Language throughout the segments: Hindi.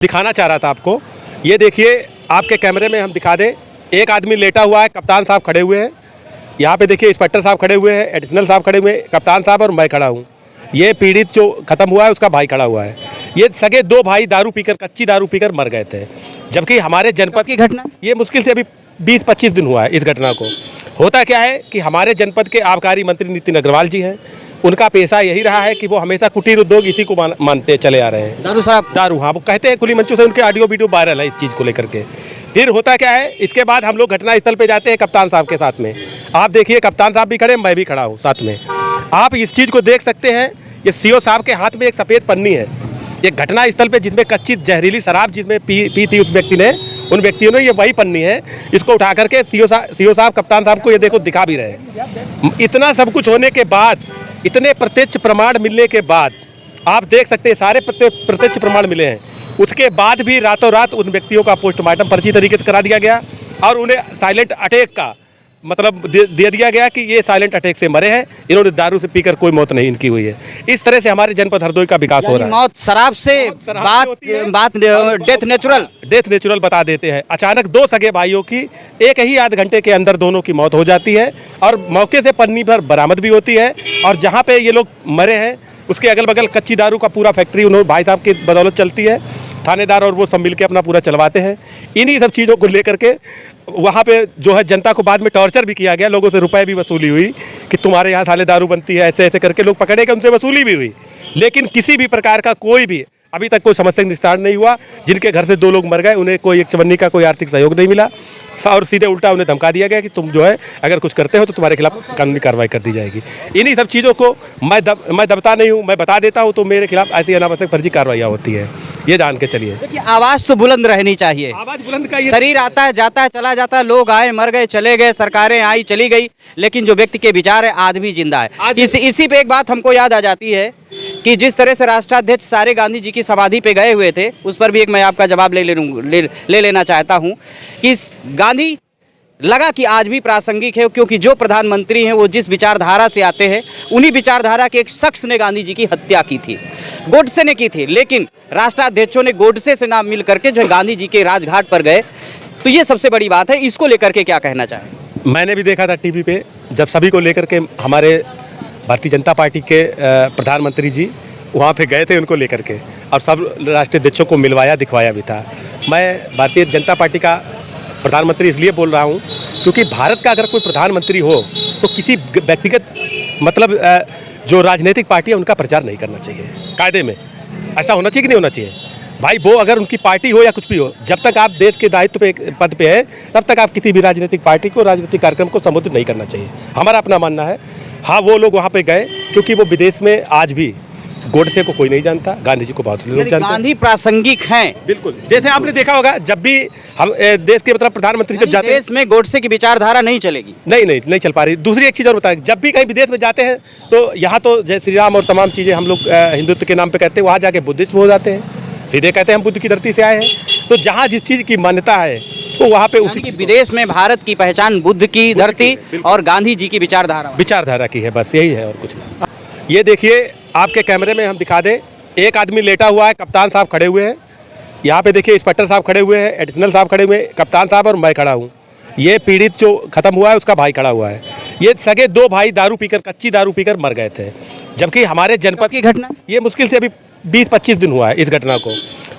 दिखाना चाह रहा था आपको। ये देखिए, आपके कैमरे में हम दिखा दें, एक आदमी लेटा हुआ है, कप्तान साहब खड़े हुए हैं। यहाँ पे देखिए इंस्पेक्टर साहब खड़े हुए हैं, एडिशनल साहब खड़े हुए हैं, कप्तान साहब और मैं खड़ा हूँ। ये पीड़ित जो खत्म हुआ है उसका भाई खड़ा हुआ है। ये सगे दो भाई दारू पीकर, कच्ची दारू पीकर मर गए थे। जबकि हमारे जनपद की घटना, ये मुश्किल से अभी 20-25 दिन हुआ है इस घटना को। होता क्या है कि हमारे जनपद के आबकारी मंत्री नितिन अग्रवाल जी हैं, उनका पेशा यही रहा है कि वो हमेशा कुटीर उद्योग इसी को मानते चले आ रहे हैं। दारू साहब, दारू, हाँ, वो कहते हैं, खुली मंचों से उनके ऑडियो वीडियो वायरल है इस चीज़ को लेकर के। फिर होता क्या है, इसके बाद हम लोग घटनास्थल पे जाते हैं कप्तान साहब के साथ में। आप देखिए, कप्तान साहब भी खड़े, मैं भी खड़ा हूँ साथ में। आप इस चीज़ को देख सकते हैं, ये सीओ साहब के हाथ में एक सफ़ेद पन्नी है। ये घटनास्थल पे जिसमें कच्ची जहरीली शराब जिसमें पी थी उस व्यक्ति ने, उन व्यक्तियों ने, ये वही पन्नी है। इसको उठा करके सीओ साहब कप्तान साहब को ये देखो दिखा भी रहे हैं। इतना सब कुछ होने के बाद, इतने प्रत्यक्ष प्रमाण मिलने के बाद, आप देख सकते हैं सारे प्रत्यक्ष प्रमाण मिले हैं, उसके बाद भी रातों रात उन व्यक्तियों का पोस्टमार्टम फर्जी तरीके से करा दिया गया और उन्हें साइलेंट अटैक का मतलब दे दिया गया कि ये साइलेंट अटैक से मरे हैं, इन्होंने दारू से पीकर कोई मौत नहीं इनकी हुई है। इस तरह से हमारे जनपद हरदोई का विकास हो रहा है। मौत शराब से, बात डेथ नेचुरल बता देते हैं। अचानक दो सगे भाइयों की एक ही आध घंटे के अंदर दोनों की मौत हो जाती है और मौके से पन्नी भर बरामद भी होती है। और जहाँ पे ये लोग मरे हैं उसके अगल बगल कच्ची दारू का पूरा फैक्ट्री उन्होंने भाई साहब की बदौलत चलती है। थानेदार और वो सब मिलकर अपना पूरा चलवाते हैं। इन्हीं सब चीज़ों को लेकर के वहाँ पे जो है जनता को बाद में टॉर्चर भी किया गया, लोगों से रुपए भी वसूली हुई कि तुम्हारे यहाँ साले दारू बनती है, ऐसे ऐसे करके लोग पकड़े गए, उनसे वसूली भी हुई। लेकिन किसी भी प्रकार का कोई भी अभी तक कोई समस्या निस्तारण नहीं हुआ। जिनके घर से 2 लोग मर गए उन्हें कोई एक चवन्नी का कोई आर्थिक सहयोग नहीं मिला और सीधे उल्टा उन्हें धमका दिया गया कि तुम जो है अगर कुछ करते हो तो तुम्हारे खिलाफ कानूनी कार्रवाई कर दी जाएगी। इन्हीं सब चीज़ों को मैं दबता नहीं हूँ, मैं बता देता हूँ तो मेरे खिलाफ ऐसी अनावश्यक फर्जी कार्रवाइयाँ होती है, ये जान के चलिए। देखिए, आवाज़ तो बुलंद रहनी चाहिए। आवाज़ बुलंद का शरीर आता है, जाता है, चला जाता है, लोग आए, मर गए, चले गए, सरकारें आई, चली गई, लेकिन जो व्यक्ति के विचार है आज भी जिंदा है। इसी पे एक बात हमको याद आ जाती है कि जिस तरह से राष्ट्राध्यक्ष सारे गांधी जी की समाधि पे गए हुए थे, उस पर भी एक मैं आपका जवाब ले लेना चाहता हूँ कि गांधी लगा कि आज भी प्रासंगिक है, क्योंकि जो प्रधानमंत्री हैं वो जिस विचारधारा से आते हैं उन्हीं विचारधारा के एक शख्स ने गांधी जी की हत्या की थी, गोडसे ने की थी। लेकिन राष्ट्राध्यक्षों ने गोडसे से नाम मिल करके जो गांधी जी के राजघाट पर गए, तो ये सबसे बड़ी बात है। इसको लेकर के क्या कहना चाहें? मैंने भी देखा था टीवी पे, जब सभी को लेकर के हमारे भारतीय जनता पार्टी के प्रधानमंत्री जी वहाँ पे गए थे उनको लेकर के, और सब राष्ट्रीय अध्यक्षों को मिलवाया दिखवाया भी था। मैं भारतीय जनता पार्टी का प्रधानमंत्री इसलिए बोल रहा हूँ क्योंकि भारत का अगर कोई प्रधानमंत्री हो तो किसी व्यक्तिगत मतलब जो राजनीतिक पार्टी है उनका प्रचार नहीं करना चाहिए। कायदे में ऐसा होना चाहिए कि नहीं होना चाहिए भाई? वो अगर उनकी पार्टी हो या कुछ भी हो, जब तक आप देश के दायित्व पे पद पे हैं तब तक आप किसी भी राजनीतिक पार्टी को, राजनीतिक कार्यक्रम को संबोधित नहीं करना चाहिए, हमारा अपना मानना है। हाँ, वो लोग वहाँ पे गए क्योंकि वो विदेश में आज भी गोडसे को कोई नहीं जानता, गांधी जी को बहुत लोग जानते हैं। गांधी प्रासंगिक हैं, बिल्कुल। जैसे आपने देखा होगा, जब भी हम देश के मतलब प्रधानमंत्री जब जाते हैं, देश में गोडसे की विचारधारा नहीं चलेगी, नहीं चल पा रही। दूसरी एक चीज़ और बताएं, जब भी कहीं विदेश में जाते हैं तो यहाँ तो जय श्री राम और तमाम चीज़ें हम लोग हिंदुत्व के नाम पे कहते हैं, वहाँ जाके बुद्धिस्ट हो जाते हैं, सीधे कहते हैं हम बुद्ध की धरती से आए हैं। तो जहाँ जिस चीज़ की मान्यता है तो वहाँ पे उसी की, विदेश में भारत की पहचान बुद्ध की धरती और गांधी जी की विचारधारा की है, बस यही है और कुछ नहीं। ये देखिए, आपके कैमरे में हम दिखा दें, एक आदमी लेटा हुआ है, कप्तान साहब खड़े हुए हैं। यहाँ पे देखिए इंस्पेक्टर साहब खड़े हुए हैं, एडिशनल साहब खड़े हुए हैं, कप्तान साहब और मैं खड़ा हूँ। ये पीड़ित जो खत्म हुआ है उसका भाई खड़ा हुआ है। ये सगे 2 भाई दारू पीकर, कच्ची दारू पीकर मर गए थे। जबकि हमारे जनपद की घटना, ये मुश्किल से अभी 20-25 दिन हुआ है इस घटना को।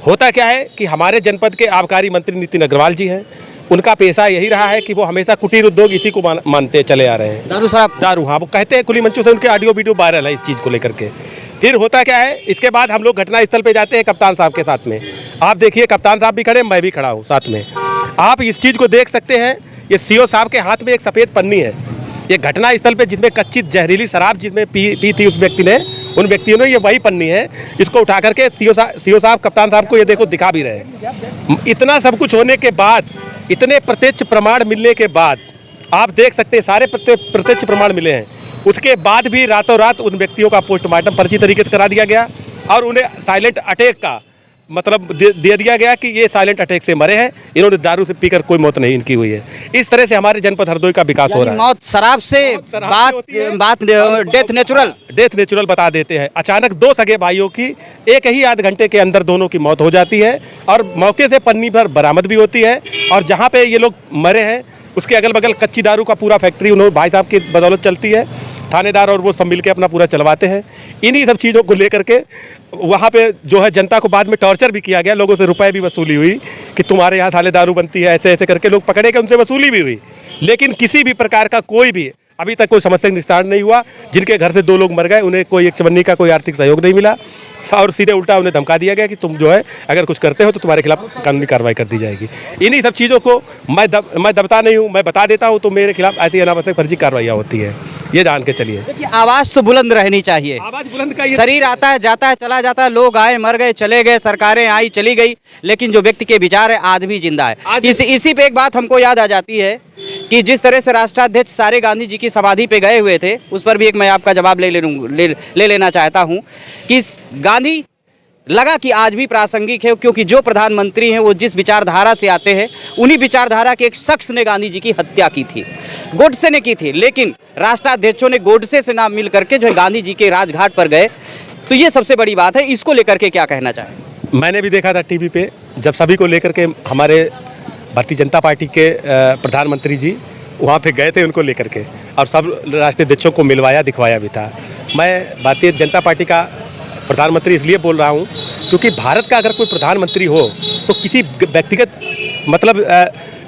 होता क्या है कि हमारे जनपद के आबकारी मंत्री नितिन अग्रवाल जी हैं, उनका पेशा यही रहा है कि वो हमेशा कुटीर उद्योग इसी को मानते चले आ रहे हैं। दारू साहब, दारू, हाँ, वो कहते हैं, खुली मंचों से उनके ऑडियो वीडियो वायरल है इस चीज़ को लेकर के। फिर होता क्या है, इसके बाद हम लोग घटनास्थल पे जाते हैं कप्तान साहब के साथ में। आप देखिए, कप्तान साहब भी खड़े, मैं भी खड़ा हूँ साथ में। आप इस चीज़ को देख सकते हैं, ये सीओ साहब के हाथ में एक सफ़ेद पन्नी है। ये घटनास्थल पे जिसमें कच्ची जहरीली शराब जिसमें पी थी उस व्यक्ति ने, उन व्यक्तियों ने, ये वही पन्नी है। इसको उठा करके सीओ साहब कप्तान साहब को ये देखो दिखा भी रहे हैं। इतना सब कुछ होने के बाद, इतने प्रत्यक्ष प्रमाण मिलने के बाद, आप देख सकते हैं सारे प्रत्यक्ष प्रमाण मिले हैं, उसके बाद भी रातों रात उन व्यक्तियों का पोस्टमार्टम फर्जी तरीके से करा दिया गया और उन्हें साइलेंट अटैक का मतलब दे दिया गया कि ये साइलेंट अटैक से मरे हैं, इन्होंने दारू से पीकर कोई मौत नहीं इनकी हुई है। इस तरह से हमारे जनपद हरदोई का विकास हो रहा है। मौत शराब से बात डेथ नेचुरल बता देते हैं। अचानक दो सगे भाइयों की एक ही आध घंटे के अंदर दोनों की मौत हो जाती है और मौके से पन्नी भर बरामद भी होती है। और जहाँ पे ये लोग मरे हैं उसके अगल बगल कच्ची दारू का पूरा फैक्ट्री उन्होंने भाई साहब की बदौलत चलती है। थानेदार और वो सब मिल के अपना पूरा चलवाते हैं। इन्हीं सब चीज़ों को लेकर के वहाँ पे जो है जनता को बाद में टॉर्चर भी किया गया, लोगों से रुपए भी वसूली हुई कि तुम्हारे यहाँ साले दारू बनती है, ऐसे ऐसे करके लोग पकड़े गए, उनसे वसूली भी हुई। लेकिन किसी भी प्रकार का कोई भी अभी तक कोई समस्या का निस्तारण नहीं हुआ। जिनके घर से 2 लोग मर गए उन्हें कोई एक चवन्नी का कोई आर्थिक सहयोग नहीं मिला और सीधे उल्टा उन्हें धमका दिया गया कि तुम जो है अगर कुछ करते हो तो तुम्हारे खिलाफ कानूनी कार्रवाई कर दी जाएगी। इन्हीं सब चीज़ों को मैं दबता नहीं हूँ, मैं बता देता हूँ तो मेरे खिलाफ ऐसी अनावश्यक फर्जी कार्रवाइयाँ होती है। ये जान के चलिए। देखिए आवाज़ तो बुलंद रहनी चाहिए। आवाज़ बुलंद का शरीर आता है जाता है चला जाता है, लोग आए मर गए चले गए, सरकारें आई चली गई, लेकिन जो व्यक्ति के विचार है आज भी जिंदा है। इसी पे एक बात हमको याद आ जाती है कि जिस तरह से राष्ट्राध्यक्ष सारे गांधी जी की समाधि पे गए हुए थे, उस पर भी एक मैं आपका जवाब ले लेना चाहता हूँ कि गांधी लगा कि आज भी प्रासंगिक है, क्योंकि जो प्रधानमंत्री हैं वो जिस विचारधारा से आते हैं उन्हीं विचारधारा के एक शख्स ने गांधी जी की हत्या की थी, गोडसे ने की थी। लेकिन राष्ट्राध्यक्षों ने गोडसे से नाम मिल करके जो है गांधी जी के राजघाट पर गए, तो ये सबसे बड़ी बात है। इसको लेकर के क्या कहना चाहें? मैंने भी देखा था टीवी पे जब सभी को लेकर के हमारे भारतीय जनता पार्टी के प्रधानमंत्री जी वहाँ पे गए थे उनको लेकर के, और सब राष्ट्रीय अध्यक्षों को मिलवाया दिखवाया भी था। मैं भारतीय जनता पार्टी का प्रधानमंत्री इसलिए बोल रहा हूँ क्योंकि भारत का अगर कोई प्रधानमंत्री हो तो किसी व्यक्तिगत मतलब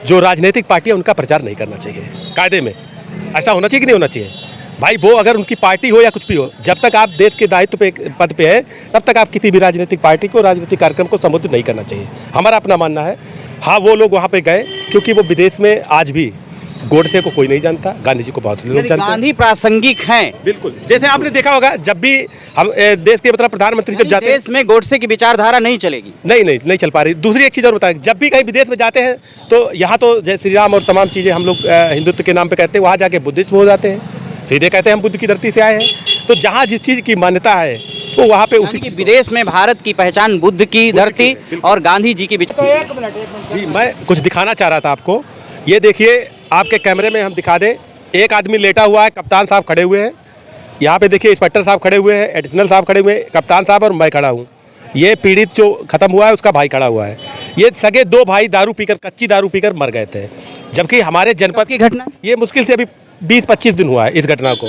जो राजनीतिक पार्टी है उनका प्रचार नहीं करना चाहिए। कायदे में ऐसा होना चाहिए कि नहीं होना चाहिए भाई? वो अगर उनकी पार्टी हो या कुछ भी हो, जब तक आप देश के दायित्व पे पद पे है तब तक आप किसी भी राजनीतिक पार्टी को राजनीतिक कार्यक्रम को संबोधित नहीं करना चाहिए। हमारा अपना मानना है। हाँ, वो लोग वहाँ पे गए क्योंकि वो विदेश में आज भी गोडसे को कोई नहीं जानता, गांधी जी को बहुत लोग जानते हैं। गांधी प्रासंगिक हैं। बिल्कुल, जैसे आपने देखा होगा जब भी हम देश के मतलब प्रधानमंत्री जब जाते हैं, देश में गोडसे की विचारधारा नहीं चलेगी। नहीं चल पा रही। दूसरी एक चीज़ और बताएं, जब भी कहीं विदेश में जाते हैं तो यहाँ तो जय श्री राम और तमाम चीज़ें हम लोग हिंदुत्व के नाम पे कहते हैं, वहाँ जाके बुद्धिस्ट हो जाते हैं, सीधे कहते हैं हम बुद्ध की धरती से आए हैं। तो जहाँ जिस चीज़ की मान्यता है तो वहाँ पे उसी विदेश में भारत की पहचान बुद्ध की धरती और गांधी जी की जी। मैं कुछ दिखाना चाह रहा था आपको, ये देखिए आपके कैमरे में हम दिखा दें। एक आदमी लेटा हुआ है, कप्तान साहब खड़े हुए हैं। यहाँ पे देखिए इंस्पेक्टर साहब खड़े हुए हैं, एडिशनल साहब खड़े हुए हैं, कप्तान साहब और मैं खड़ा हूँ। ये पीड़ित जो खत्म हुआ है उसका भाई खड़ा हुआ है। ये सगे 2 भाई दारू पीकर, कच्ची दारू पीकर मर गए थे। जबकि हमारे जनपद की घटना, ये मुश्किल से अभी 20-25 दिन हुआ है इस घटना को।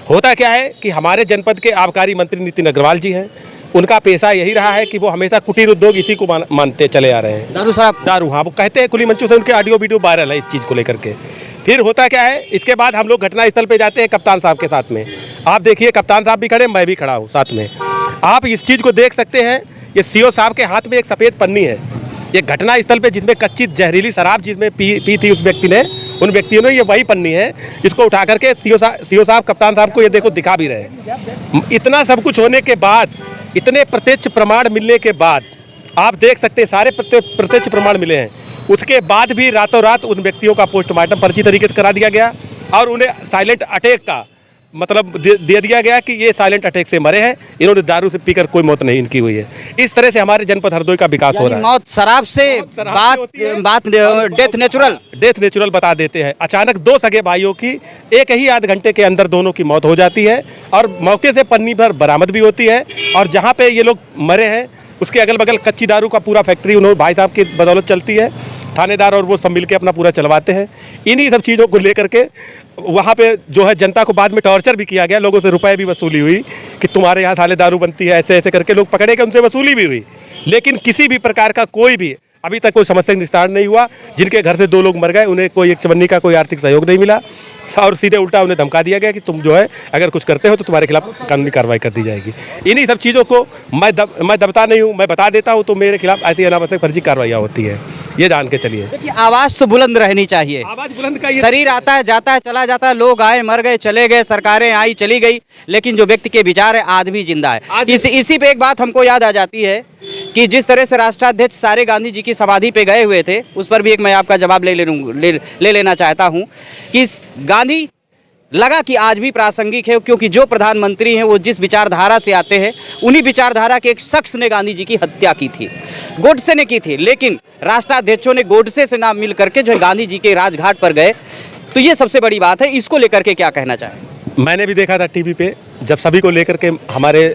होता क्या है कि हमारे जनपद के आबकारी मंत्री नितिन अग्रवाल जी हैं, उनका पेशा यही रहा है कि वो हमेशा कुटीर उद्योग इसी को मानते चले आ रहे हैं। दारू, हाँ, वो कहते हैं खुली मंचों से उनके ऑडियो वीडियो वायरल है इस चीज़ को लेकर के। फिर होता क्या है, इसके बाद हम लोग घटनास्थल पे जाते हैं कप्तान साहब के साथ में। आप देखिए कप्तान साहब भी खड़े, मैं भी खड़ा हूँ साथ में। आप इस चीज़ को देख सकते हैं, ये सीओ साहब के हाथ में एक सफ़ेद पन्नी है। ये घटनास्थल पे जिसमें कच्ची जहरीली शराब जिसमें पी थी उस व्यक्ति ने, उन व्यक्तियों ने, ये वही पन्नी है। इसको उठा करके सीओ साहब कप्तान साहब को ये देखो दिखा भी रहे हैं। इतना सब कुछ होने के बाद, इतने प्रत्यक्ष प्रमाण मिलने के बाद, आप देख सकते हैं सारे प्रत्यक्ष प्रमाण मिले हैं, उसके बाद भी रातों रात उन व्यक्तियों का पोस्टमार्टम फर्जी तरीके से करा दिया गया और उन्हें साइलेंट अटैक का मतलब दे दिया गया कि ये साइलेंट अटैक से मरे हैं, इन्होंने दारू से पीकर कोई मौत नहीं इनकी हुई है। इस तरह से हमारे जनपद हरदोई का विकास हो रहा है। मौत शराब से बात डेथ नेचुरल बता देते हैं। अचानक 2 सगे भाइयों की एक ही आध घंटे के अंदर दोनों की मौत हो जाती है और मौके से पन्नी भर बरामद भी होती है। और जहाँ पे ये लोग मरे हैं उसके अगल बगल कच्ची दारू का पूरा फैक्ट्री उन्होंने भाई साहब की बदौलत चलती है। थानेदार और वो सब मिल के अपना पूरा चलवाते हैं। इन्हीं सब चीज़ों को लेकर के वहाँ पे जो है जनता को बाद में टॉर्चर भी किया गया, लोगों से रुपए भी वसूली हुई कि तुम्हारे यहाँ साले दारू बनती है, ऐसे ऐसे करके लोग पकड़े गए, उनसे वसूली भी हुई। लेकिन किसी भी प्रकार का कोई भी अभी तक कोई समस्या का निस्तारण नहीं हुआ। जिनके घर से 2 लोग मर गए उन्हें कोई एक चवन्नी का कोई आर्थिक सहयोग नहीं मिला और सीधे उल्टा उन्हें धमका दिया गया कि तुम जो है अगर कुछ करते हो तो तुम्हारे खिलाफ कानूनी कार्रवाई कर दी जाएगी। इन्हीं सब चीज़ों को मैं दबता नहीं हूँ, मैं बता देता हूँ तो मेरे खिलाफ ऐसी अनावश्यक फर्जी कार्रवाइयाँ होती है। ये जान के चलिए। देखिए आवाज़ तो बुलंद रहनी चाहिए। आवाज़ बुलंद का शरीर आता है जाता है चला जाता है, लोग आए मर गए चले गए, सरकारें आई चली गई, लेकिन जो व्यक्ति के विचार है आज भी जिंदा है। इसी पे एक बात हमको याद आ जाती है कि जिस तरह से राष्ट्राध्यक्ष सारे गांधी जी की समाधि पे गए हुए थे, उस पर भी एक मैं आपका जवाब ले लेना चाहता हूँ कि गांधी लगा कि आज भी प्रासंगिक है, क्योंकि जो प्रधानमंत्री हैं वो जिस विचारधारा से आते हैं उन्हीं विचारधारा के एक शख्स ने गांधी जी की हत्या की थी, गोडसे ने की थी, लेकिन राष्ट्राध्यक्षों ने गोडसे से नाम मिल करके जो है गांधी जी के राजघाट पर गए। तो ये सबसे बड़ी बात है, इसको लेकर के क्या कहना चाहें? मैंने भी देखा था टीवी पे, जब सभी को लेकर के हमारे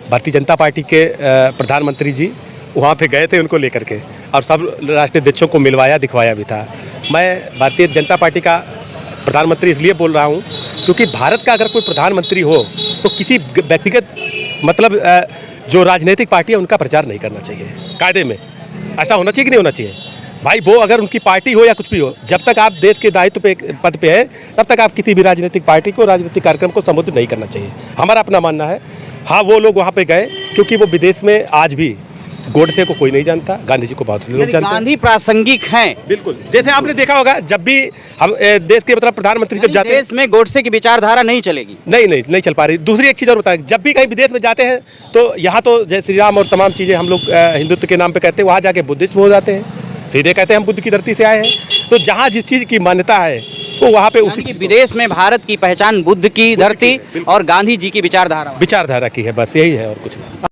भारतीय जनता पार्टी के प्रधानमंत्री जी वहाँ पे गए थे उनको लेकर के, और सब राष्ट्रीय अध्यक्षों को मिलवाया दिखवाया भी था। मैं भारतीय जनता पार्टी का प्रधानमंत्री इसलिए बोल रहा हूँ क्योंकि भारत का अगर कोई प्रधानमंत्री हो तो किसी व्यक्तिगत मतलब जो राजनीतिक पार्टी है उनका प्रचार नहीं करना चाहिए। कायदे में ऐसा होना चाहिए कि नहीं होना चाहिए भाई? वो अगर उनकी पार्टी हो या कुछ भी हो, जब तक आप देश के दायित्व पे पद पे है तब तक आप किसी भी राजनीतिक पार्टी को राजनीतिक कार्यक्रम को संबोधित नहीं करना चाहिए, हमारा अपना मानना है। हाँ, वो लोग वहाँ पे गए क्योंकि वो विदेश में आज भी गोडसे को कोई नहीं जानता, गांधी जी को बहुत लोग जानते हैं। गांधी प्रासंगिक हैं, बिल्कुल। जैसे आपने देखा होगा जब भी हम देश के मतलब प्रधानमंत्री जब जाते हैं, देश में गोडसे की विचारधारा नहीं चलेगी। नहीं चल पा रही। दूसरी एक चीज़ और बताएं, जब भी कहीं विदेश में जाते हैं तो यहाँ तो जय श्री राम और तमाम चीज़ें हम लोग हिंदुत्व के नाम पे कहते हैं, वहाँ जाके बुद्धिस्ट हो जाते हैं, सीधे कहते हैं हम बुद्ध की धरती से आए हैं। तो जहाँ जिस चीज़ की मान्यता है तो वहाँ पे उसी विदेश में भारत की पहचान बुद्ध की धरती और गांधी जी की विचारधारा की है, बस यही है और कुछ नहीं।